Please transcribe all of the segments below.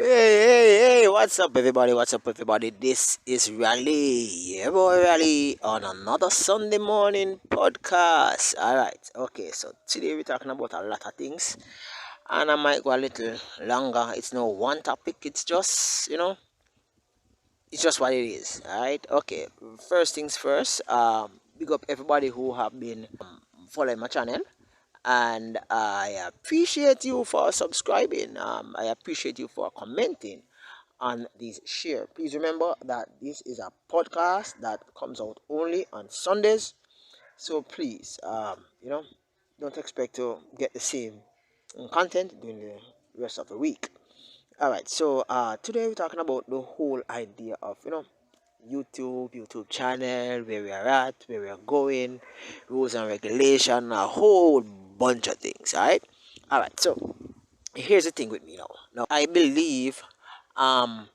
Hey, what's up, everybody? What's up, everybody? This is Rally, yeah, boy, Rally, on another Sunday morning podcast. All right, okay, so today we're talking about a lot of things, and I might go a little longer. It's no one topic, it's just what it is. All right, okay, first things first, big up everybody who have been following my channel, and I appreciate you for subscribing. I appreciate you for commenting on this share. Please remember that this is a podcast that comes out only on Sundays. So please, don't expect to get the same content during the rest of the week. All right. So today we're talking about the whole idea of YouTube channel, where we are at, where we are going, rules and regulation, a whole bunch of things. All right. All right. So here's the thing with me now. Now I believe um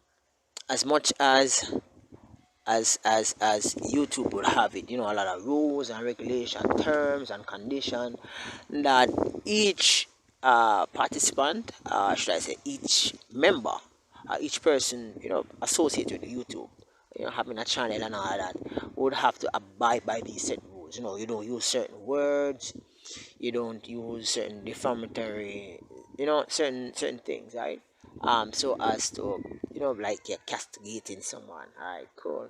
as much as YouTube would have it, a lot of rules and regulation, terms and condition that each participant, should I say, each member, each person, associated with YouTube, having a channel and all that, would have to abide by these set rules. You don't use certain words, you don't use certain defamatory, certain things, right? So as to, like you're castigating someone. All right, cool.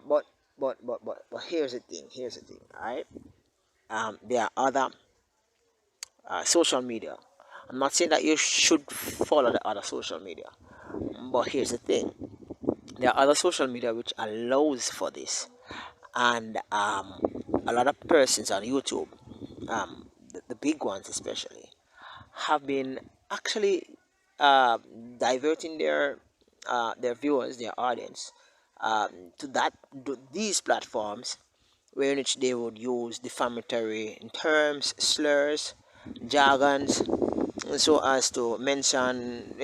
But here's the thing. Here's the thing. All right. There are other social media. I'm not saying that you should follow the other social media, but here's the thing. There are other social media which allows for this, and a lot of persons on YouTube, the big ones especially, have been actually uh, diverting their viewers, their audience, to these platforms, where in which they would use defamatory terms, slurs, jargons, so as to mention,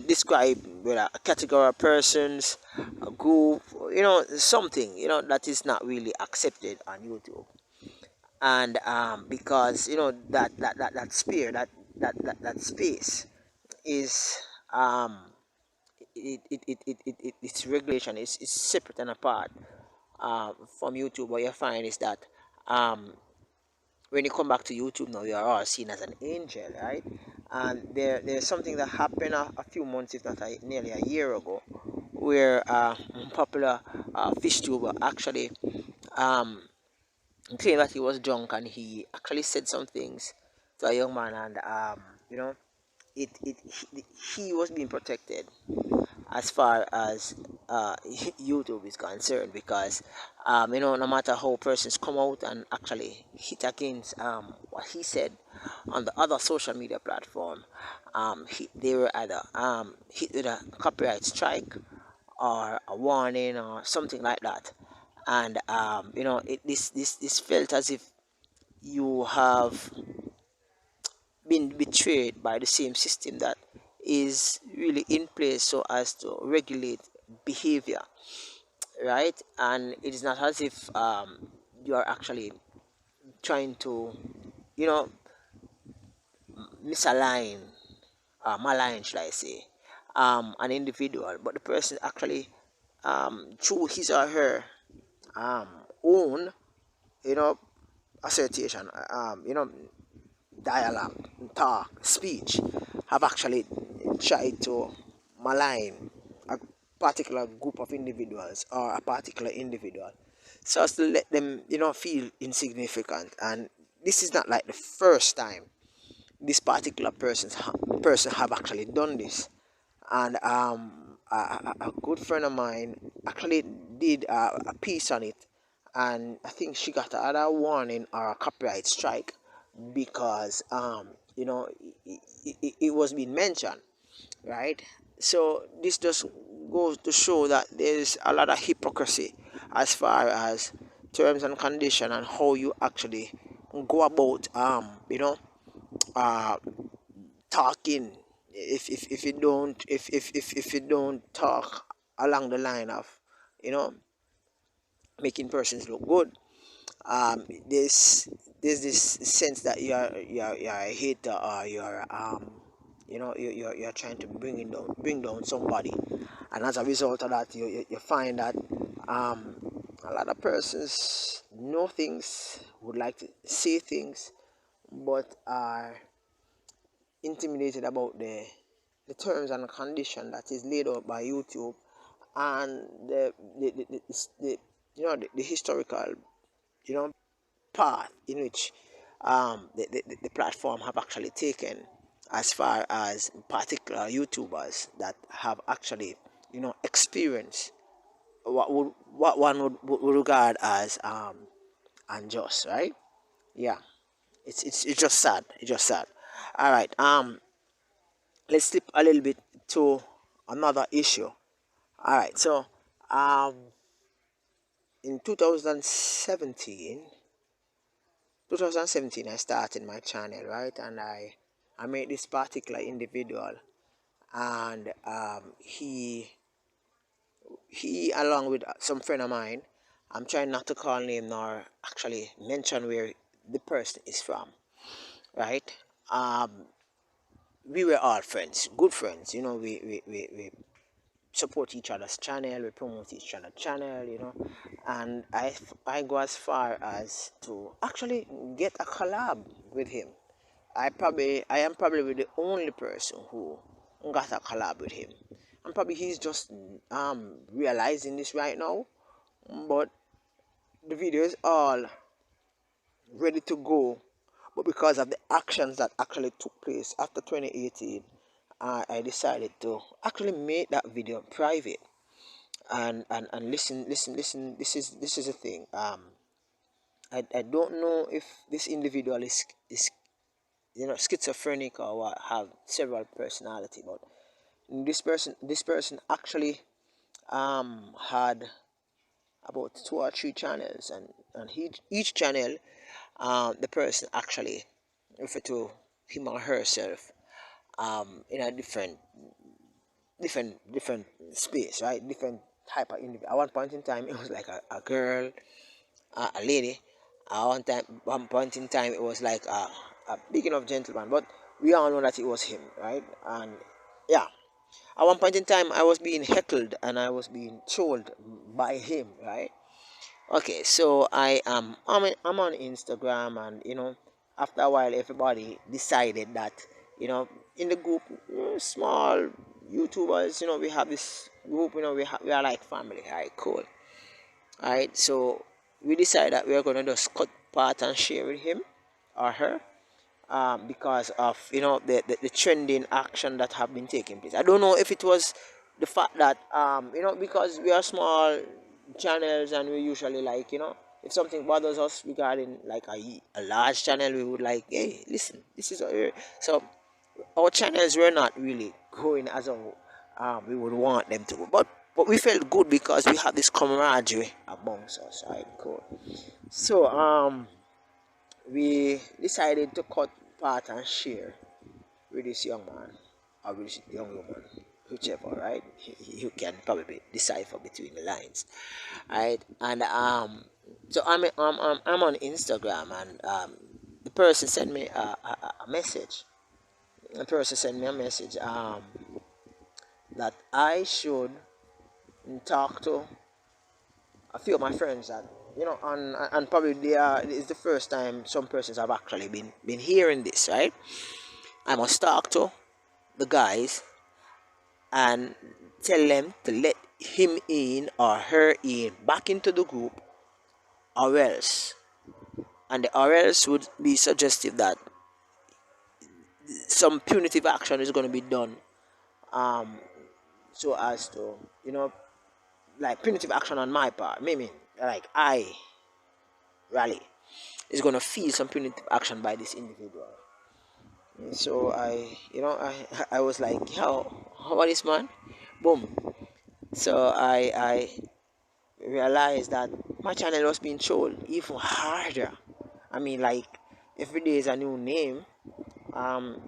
describe whether a category of persons, a group, something, that is not really accepted on YouTube. And because that sphere, that space is its regulation is separate and apart from YouTube. What you find is that um, when you come back to YouTube now, you are all seen as an angel, right? And there's something that happened a few months, if not nearly a year ago, where popular fish tuber actually um, claimed that he was drunk, and he actually said some things to a young man, and you know, he was being protected as far as YouTube is concerned, because no matter how persons come out and actually hit against what he said on the other social media platform, they were either hit with a copyright strike or a warning or something like that. And this felt as if you have been betrayed by the same system that is really in place so as to regulate behavior, right? And it is not as if you are actually trying to, you know, misalign, malign, should I say, an individual, but the person actually, through his or her um, own, you know, assertion, dialogue, talk, speech, have actually tried to malign a particular group of individuals or a particular individual, so as to let them, feel insignificant. And this is not like the first time this particular person have actually done this. And a good friend of mine actually did a piece on it, and I think she got either a warning or a copyright strike, because it was being mentioned, right? So this just goes to show that there's a lot of hypocrisy as far as terms and condition, and how you actually go about uh talking. If you don't, if you don't talk along the line of, you know making persons look good, there's this sense that you're a hater, or you're you're trying to bring down somebody, and as a result of that, you find that a lot of persons know things, would like to say things, but are intimidated about the terms and condition that is laid out by YouTube, and the historical, you know path in which the platform have actually taken, as far as particular YouTubers that have actually experienced what one would regard as unjust, right? Yeah, it's just sad. It's just sad. All right. Let's slip a little bit to another issue. All right. So um in 2017 I started my channel, right? And I met this particular individual, and he along with some friend of mine, I'm trying not to call name nor actually mention where the person is from, right? um we were all friends, good friends, we support each other's channel, we promote each other's channel, and I go as far as to actually get a collab with him. I am probably the only person who got a collab with him, and probably he's just realizing this right now. But the video is all ready to go, but because of the actions that actually took place after 2018, I decided to actually make that video private. And listen, this is the thing. I don't know if this individual is schizophrenic or what, have several personality, but this person actually had about 2 or 3 channels, and each channel, the person actually refer to him or herself in a different space, right? Different type of individual. At one point in time, it was like a girl, a lady. At one point in time, it was like a big enough gentleman. But we all know that it was him, right? And yeah, at one point in time, I was being heckled and I was being trolled by him, right? Okay, so I'm on Instagram, and after a while, everybody decided that in the group, small YouTubers, we have this group, we are like family. All right, cool. All right, so we decided that we are gonna just cut part and share with him or her, because of the trending action that have been taking place. I don't know if it was the fact that because we are small channels, and we usually like if something bothers us regarding like a large channel, we would like, hey, listen, this is so our channels were not really growing as we would want them to, but we felt good because we had this camaraderie amongst us. Right, cool. So we decided to cut part and share with this young man or with this young woman, whichever, right? You can probably decipher between the lines, right? And so I'm on Instagram, and the person sent me a message. The person sent me a message that I should talk to a few of my friends that and probably it's the first time some persons have actually been hearing this, right? I must talk to the guys and tell them to let him in or her in back into the group, or else, and the or else would be suggestive that some punitive action is going to be done, um so as to like punitive action on my part, maybe like I rally is going to feel some punitive action by this individual. So I was like, yo, how about this, man? Boom. So I realized that my channel was being trolled even harder. I mean, like, every day is a new name, um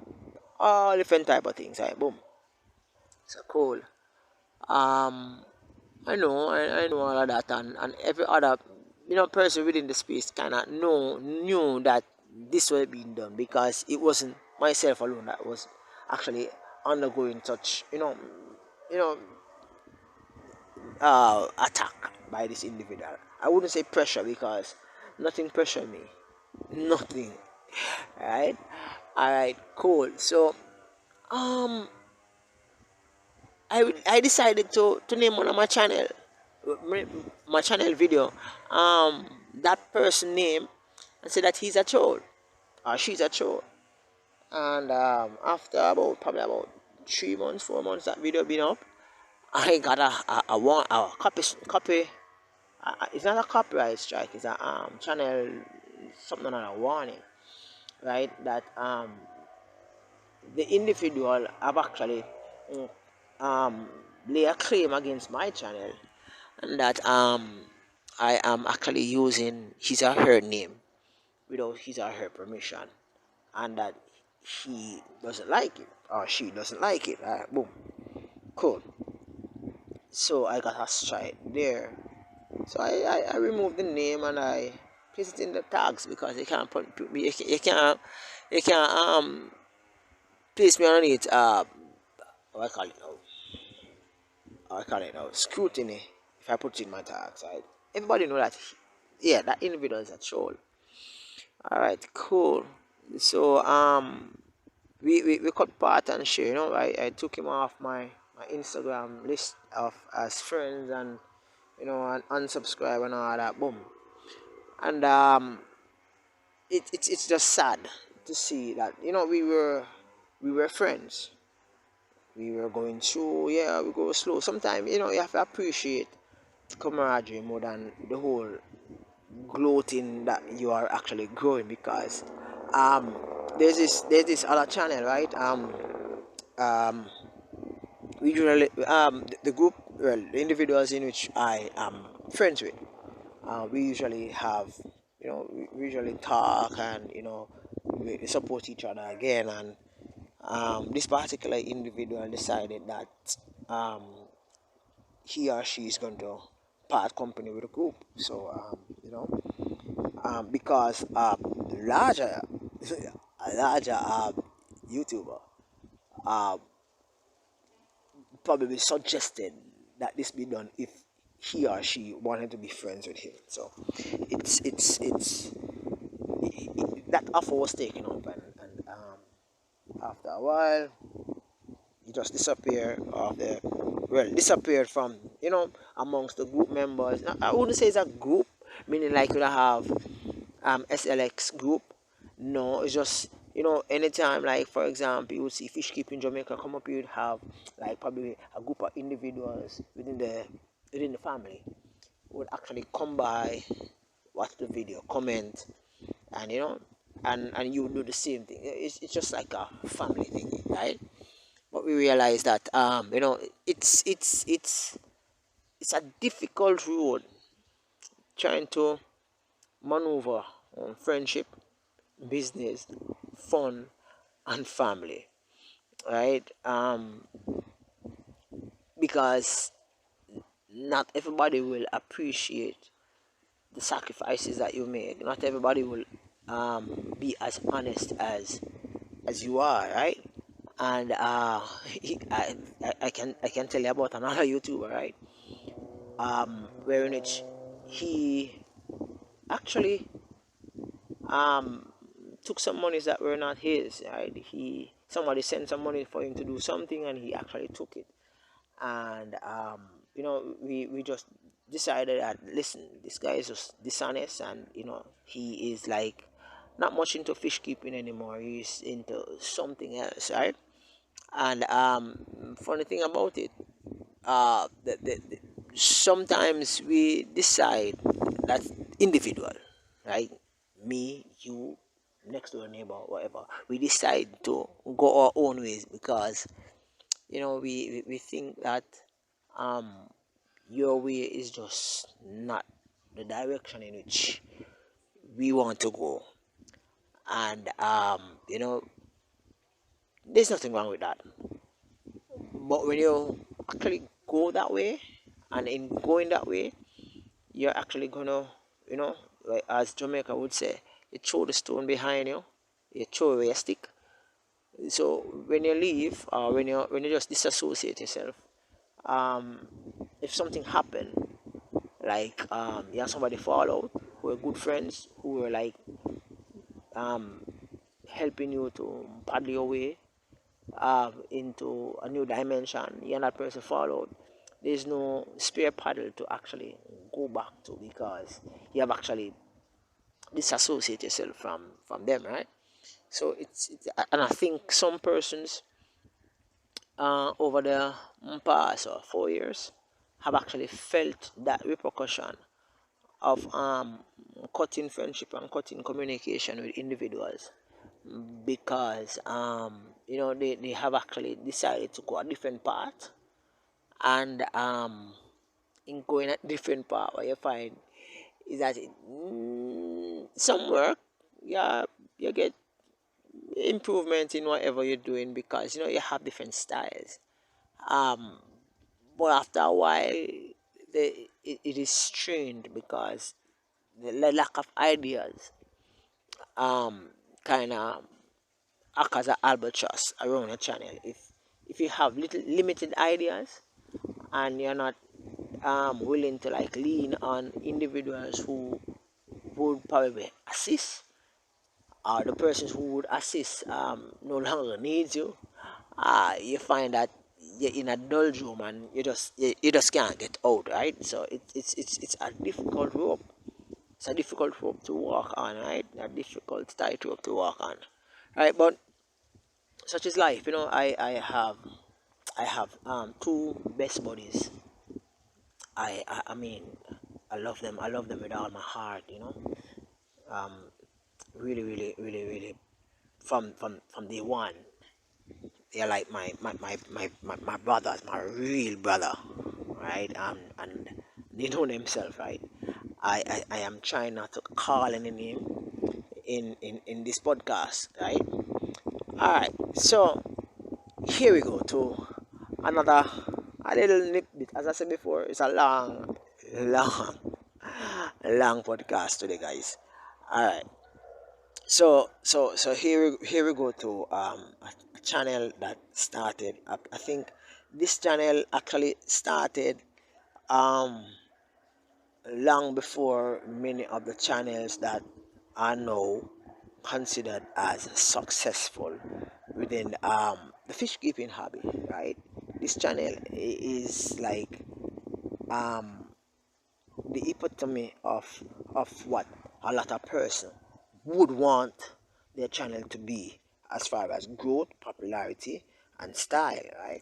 all different type of things, right? Boom. So cool. um I know all of that, and every other person within the space kind of knew that this was being done, because it wasn't myself alone that was actually undergoing such you know attack by this individual. I wouldn't say pressure because nothing pressure me, nothing. Right? All right, cool. So um I decided to name one of my channel, my channel video, that person name, and say that he's a troll or she's a troll. And after about probably about 3 months, 4 months that video been up, I got a copy. It's not a copyright strike. It's a channel something on a warning, right? That the individual have actually mm, um lay a claim against my channel, and that I am actually using his or her name without his or her permission, and that he doesn't like it or she doesn't like it. Boom, cool. So I got a strike there. So I removed the name and I place it in the tags because you can't put me, you can't place me underneath what I call it now, scrutiny if I put it in my tags, right? Everybody know that, yeah, that individual is a troll. All right, cool. So we cut part and share. I took him off my Instagram list of as friends, and and unsubscribe and all that. Boom. And it's just sad to see that we were friends. We were going through, yeah, we go slow. Sometimes you have to appreciate camaraderie more than the whole gloating that you are actually growing, because um there's this other channel, right? Um we usually the group, well, the individuals in which I am friends with, we usually have, we usually talk, and we support each other again. And this particular individual decided that um he or she is going to part company with the group. So because larger a larger YouTuber uh, probably suggested that this be done if he or she wanted to be friends with him. So it's that offer was taken up, and after a while he just disappeared from amongst the group members. Now, I wouldn't say it's a group, meaning like you have SLX group. No, it's just anytime, like for example, you would see fish keeping Jamaica come up, you'd have like probably a group of individuals within the family would actually come by, watch the video, comment, and and you do the same thing. It's just like a family thing, right? But we realize that it's a difficult road trying to maneuver friendship, business, fun, and family, right? Because not everybody will appreciate the sacrifices that you make. Not everybody will be as honest as you are, right? And I can tell you about another YouTuber, right? Where in which he actually took some monies that were not his, right? Somebody sent some money for him to do something, and he actually took it. And we just decided that, listen, this guy is just dishonest, and he is like not much into fish keeping anymore. He's into something else, right? And funny thing about it, sometimes we decide that individual, right? Me, you, next door neighbor, whatever. We decide to go our own ways because we think that um your way is just not the direction in which we want to go. And there's nothing wrong with that. But when you actually go that way, and in going that way, you're actually gonna, like as Jamaica would say, you throw the stone behind you, you throw away a stick. So when you leave, or when you just disassociate yourself, um, if something happened, like you have somebody fall out who were good friends, who were like um, helping you to paddle your way into a new dimension, you and that person fall out, there's no spare paddle to actually go back to, because you have actually disassociate yourself from them, right? So it's and I think some persons over the past 4 years have actually felt that repercussion of cutting friendship and cutting communication with individuals, because they have actually decided to go a different path. And in going a different path, what you find is that some work, yeah, you get improvement in whatever you're doing, because you have different styles. um but after a while, it is strained, because the lack of ideas kind of act as an albatross around a channel. If you have little limited ideas, and you're not willing to like lean on individuals who would probably assist, or the persons who would assist no longer needs you, you find that you're in a doldrum, and you just can't get out, right? So it's a difficult rope. It's a difficult rope to walk on, right? A difficult tightrope to walk on, right? But such is life. I have two best buddies. I mean, I love them. I love them with all my heart. Um, really, really, really, really. From day one, they're like my brothers, my real brother, right? And they know themselves, right? I am trying not to call any name in this podcast, right? All right, so here we go to another a little nip bit. As I said before, it's a long, long podcast today, guys. All right, so here we go to a channel that started. I think this channel actually started um long before many of the channels that are now considered as successful within the fish keeping hobby, right? This channel is like um the epitome of what a lot of person would want their channel to be, as far as growth, popularity, and style, right?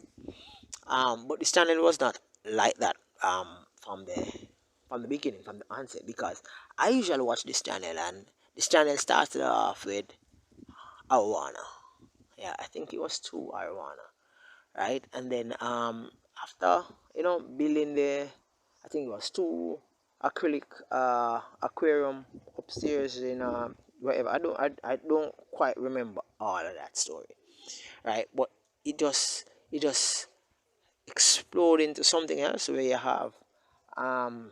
But this channel was not like that from the beginning, from the onset, because I usually watch this channel, and this channel started off with arowana. Yeah, I think it was two arowana, right? And then after building the, I think it was two acrylic aquarium upstairs in wherever. I don't quite remember all of that story, right? But it just explode into something else, where you have um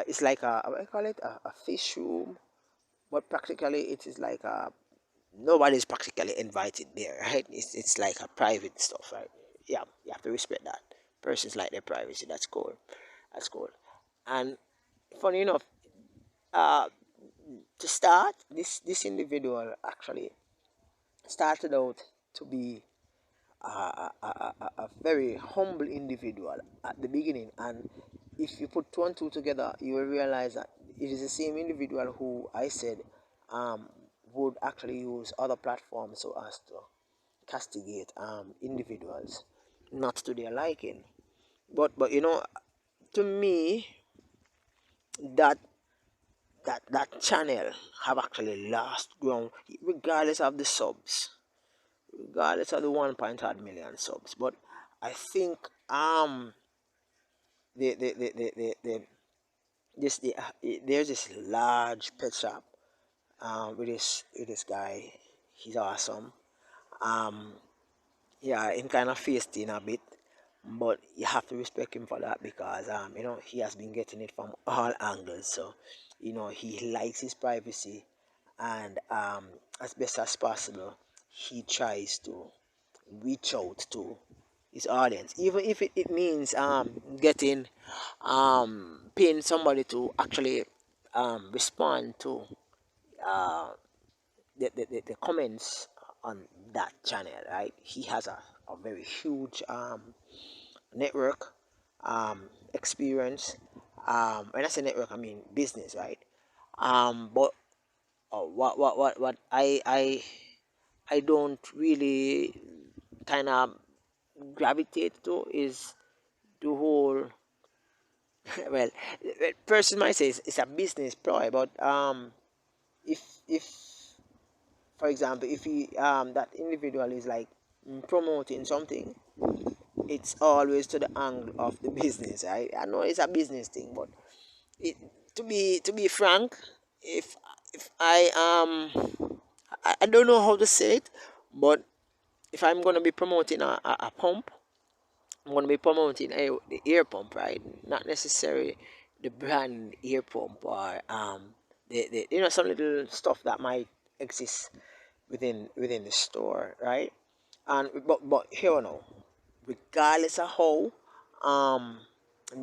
it's like a, what do you call it, a fish room, but practically it is like a, nobody's practically invited there, right? It's like a private stuff, right? Yeah, you have to respect that. Persons like their privacy. That's cool. That's cool. And funny enough, uh to start, this individual actually started out to be a very humble individual at the beginning. And if you put two and two together, you will realize that it is the same individual who I said would actually use other platforms so as to castigate individuals not to their liking. But to me, that that channel have actually lost ground, regardless of the subs, regardless of the 1.5 million subs. But I think the this there's this large pet shop with this guy. He's awesome. Um, yeah, him kind of feisty a bit, but you have to respect him for that, because he has been getting it from all angles. So he likes his privacy, and as best as possible, he tries to reach out to his audience, even if it means getting paying somebody to actually respond to uh, the comments on that channel, right? He has a very huge network, experience. When I say network, I mean business, right? But what I don't really kind of gravitate to is the whole well, person might say it's a business ploy, but if for example, if he that individual is like promoting something, it's always to the angle of the business. I know it's a business thing, but it, to be frank, if if I don't know how to say it, but if I'm gonna be promoting a pump, I'm gonna be promoting the ear pump, right? Not necessarily the brand ear pump or the some little stuff that might exist within the store, right? And but here we know, regardless of how um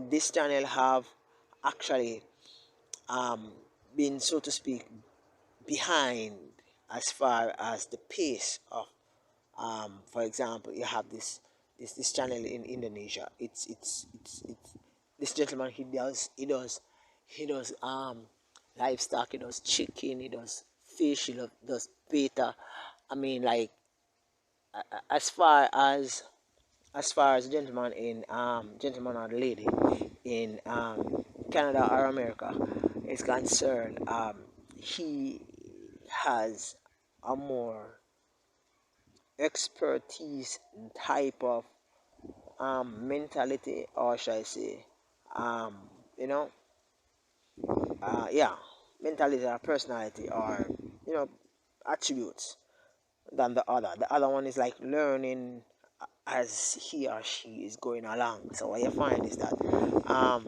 this channel have actually um been, so to speak, behind as far as the pace of for example, you have this channel in Indonesia. It's this gentleman, he does livestock, he does chicken, he does fish, does beta. I mean, like, as far as gentleman or lady in Canada or America is concerned, he has a more expertise type of mentality, or should I say, um, you know, yeah, mentality or personality, or attributes than the other. The other one is like learning as he or she is going along. So what you find is that um,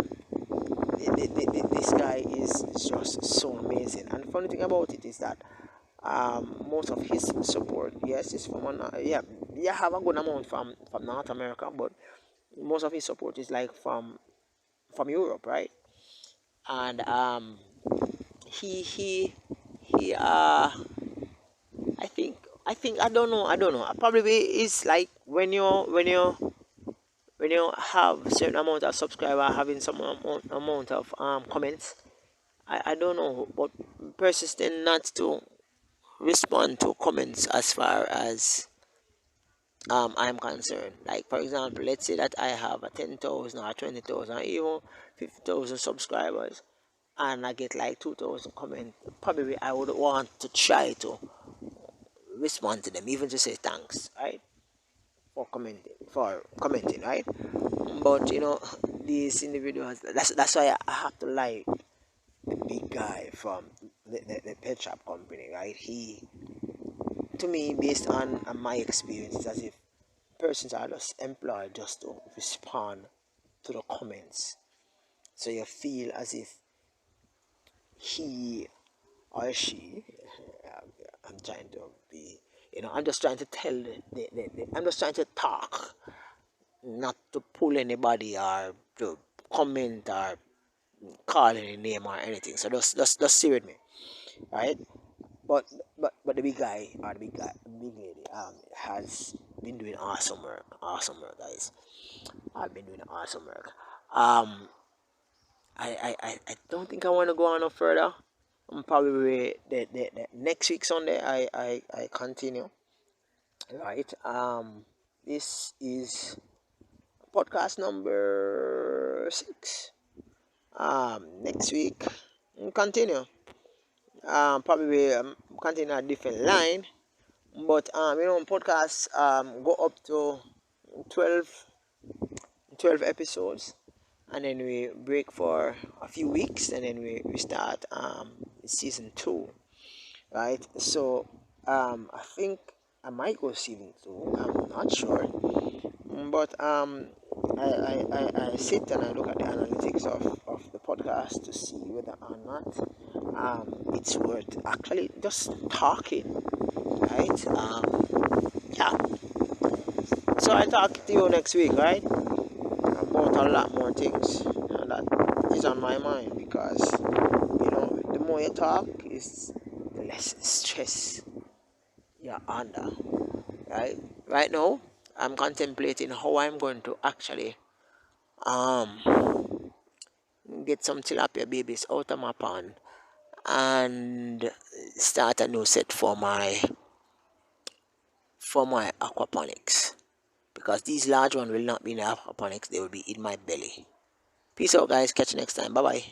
this guy is just so amazing. And the funny thing about it is that most of his support, yes, is from yeah, have a good amount from North America, but most of his support is like from Europe, right? And he I think I don't know. Probably is like when you have certain amount of subscriber having some amount of comments. I don't know, but persistent not to respond to comments as far as I'm concerned. Like, for example, let's say that I have a 10,000 or 20,000 or even 50,000 subscribers, and I get like 2,000 comments. Probably I would want to try to respond to them, even to say thanks, right, for commenting, right? But these individuals. That's why I have to like the big guy from the pet shop company, right? He, to me, based on my experience, it's as if persons are just employed just to respond to the comments. So you feel as if he or she, I'm trying to be, I'm just trying to tell, I'm just trying to talk, not to pull anybody or to comment or call any name or anything. So just stay with me, right? But but the big guy, or the big lady, has been doing awesome work, guys. I've been doing awesome work. Um, I don't think I want to go on no further. Probably the next week Sunday I continue. Right. This is podcast number 6. Next week we'll continue. Probably continue a different line, but podcasts go up to 12 12 episodes, and then we break for a few weeks, and then we start season 2, right? So I think I might go season 2. I'm not sure, but I sit and I look at the analytics of the podcast to see whether or not it's worth actually just talking, right? So I talk to you next week, right? About a lot more things, and that is on my mind because the more you talk, is the less stress you're under. Right now, I'm contemplating how I'm going to actually um get some tilapia babies out of my pond and start a new set for my aquaponics, because these large ones will not be in the aquaponics, they will be in my belly. Peace out, guys. Catch you next time. Bye bye.